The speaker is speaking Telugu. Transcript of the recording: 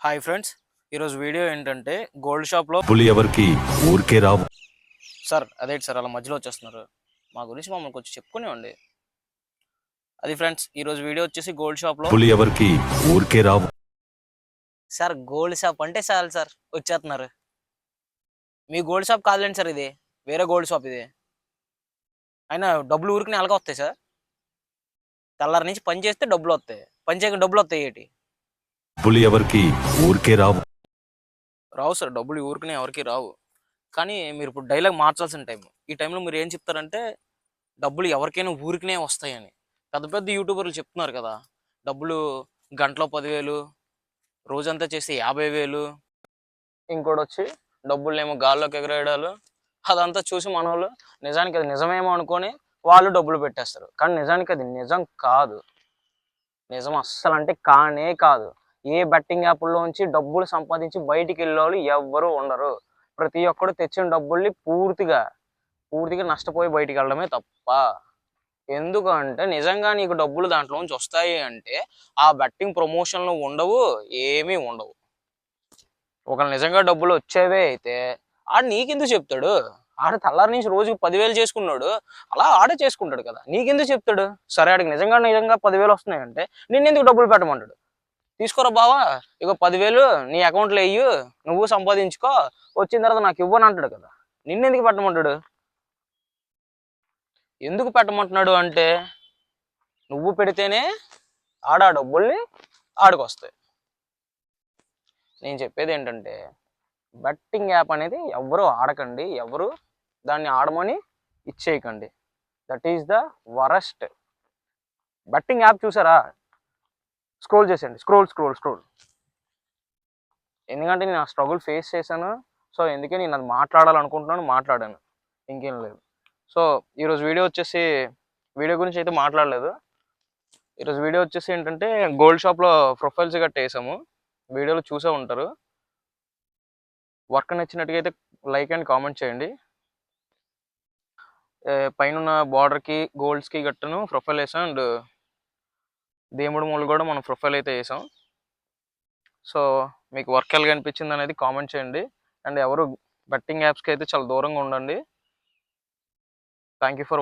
హాయ్ ఫ్రెండ్స్, ఈరోజు వీడియో ఏంటంటే గోల్డ్ షాప్లో డబ్బులు ఎవరికి ఊరికే రావు. సార్ అదేంటి సార్ అలా మధ్యలో వచ్చేస్తున్నారు? మా గురించి మమ్మల్ని కొంచెం చెప్పుకునేవ్వండి. అది ఫ్రెండ్స్, ఈరోజు వీడియో వచ్చేసి గోల్డ్ షాప్లో. డబ్బులు ఎవరికి ఊరికే రావు. సార్ గోల్డ్ షాప్ అంటే చాలు సార్ వచ్చేస్తున్నారు. మీ గోల్డ్ షాప్ కాదులేండి సార్, ఇది వేరే గోల్డ్ షాప్ ఇది. అయినా డబ్బులు ఊరికి నెలగా వస్తాయి సార్. తెల్లారి నుంచి పని చేస్తే డబ్బులు వస్తాయి, పని చేయకుండా డబ్బులు వస్తాయి ఏంటి? డబ్బులు ఎవరికి ఊరికే రావు. రావు సార్, డబ్బులు ఊరికనే ఎవరికి రావు. కానీ మీరు ఇప్పుడు డైలాగ్ మార్చాల్సిన టైం. ఈ టైంలో మీరు ఏం చెప్తారంటే డబ్బులు ఎవరికైనా ఊరికనే వస్తాయని. పెద్ద పెద్ద యూట్యూబర్లు చెప్తున్నారు కదా, డబ్బులు గంటలో 10,000, రోజంతా చేసి 50,000. ఇంకోటి వచ్చి డబ్బులు గాల్లోకి ఎగరేయడాలు. అదంతా చూసి మన వాళ్ళు నిజానికి అది నిజమేమో అనుకొని వాళ్ళు డబ్బులు పెట్టేస్తారు. కానీ నిజానికి అది నిజం కాదు. నిజం అస్సలు అంటే కానే కాదు. ఏ బెట్టింగ్ యాప్ల్లోంచి డబ్బులు సంపాదించి బయటికి వెళ్ళేవాళ్ళు ఎవ్వరూ ఉండరు. ప్రతి ఒక్కడు తెచ్చిన డబ్బుల్ని పూర్తిగా నష్టపోయి బయటికి వెళ్ళడమే తప్ప. ఎందుకంటే నిజంగా నీకు డబ్బులు దాంట్లోంచి వస్తాయి అంటే ఆ బెట్టింగ్ ప్రమోషన్లు ఉండవు, ఏమీ ఉండవు. ఒకళ్ళు నిజంగా డబ్బులు వచ్చేవే అయితే ఆడు నీకెందుకు చెప్తాడు? ఆడు తెల్లారి నుంచి రోజుకి 10,000 చేసుకున్నాడు, అలా ఆడే చేసుకుంటాడు కదా, నీకెందుకు చెప్తాడు? సరే, ఆడికి నిజంగా 10,000 వస్తున్నాయంటే నిన్నెందుకు డబ్బులు పెట్టమంటాడు? తీసుకోరా బావా, ఇగో 10,000 నీ అకౌంట్లో వెయ్యు, నువ్వు సంపాదించుకో, వచ్చిన తర్వాత నాకు ఇవ్వని అంటాడు కదా. నిన్నెందుకు పెట్టమంటాడు? ఎందుకు పెట్టమంటున్నాడు అంటే నువ్వు పెడితేనే ఆడ డబ్బుల్ని ఆడికొస్తాయి. నేను చెప్పేది ఏంటంటే బెట్టింగ్ యాప్ అనేది ఎవరు ఆడకండి, ఎవరు దాన్ని ఆడమని ఇచ్చేయకండి. That is the worst. Betting app చూసారా, స్క్రోల్ చేసేయండి, స్క్రోల్. ఎందుకంటే నేను ఆ స్ట్రగుల్ ఫేస్ చేశాను. సో ఎందుకే నేను అది మాట్లాడాలనుకుంటున్నాను, మాట్లాడాను, ఇంకేం లేదు. సో ఈరోజు వీడియో గురించి అయితే మాట్లాడలేదు. ఈరోజు వీడియో వచ్చేసి ఏంటంటే గోల్డ్ షాప్లో ప్రొఫైల్స్ గట్ట వేసాము. వీడియోలో చూసే ఉంటారు. వర్క్ నచ్చినట్టుగా అయితే లైక్ అండ్ కామెంట్ చేయండి. పైన బార్డర్కి గోల్డ్స్కి గట్టను ప్రొఫైల్ వేసాం, అండ్ దేవుడి మూలు కూడా మనం ప్రొఫైల్ అయితే వేసాం. సో మీకు వర్క్ ఎలా అనిపించింది అనేది కామెంట్ చేయండి. అండ్ ఎవరు బెట్టింగ్ యాప్స్కి అయితే చాలా దూరంగా ఉండండి. Thank you for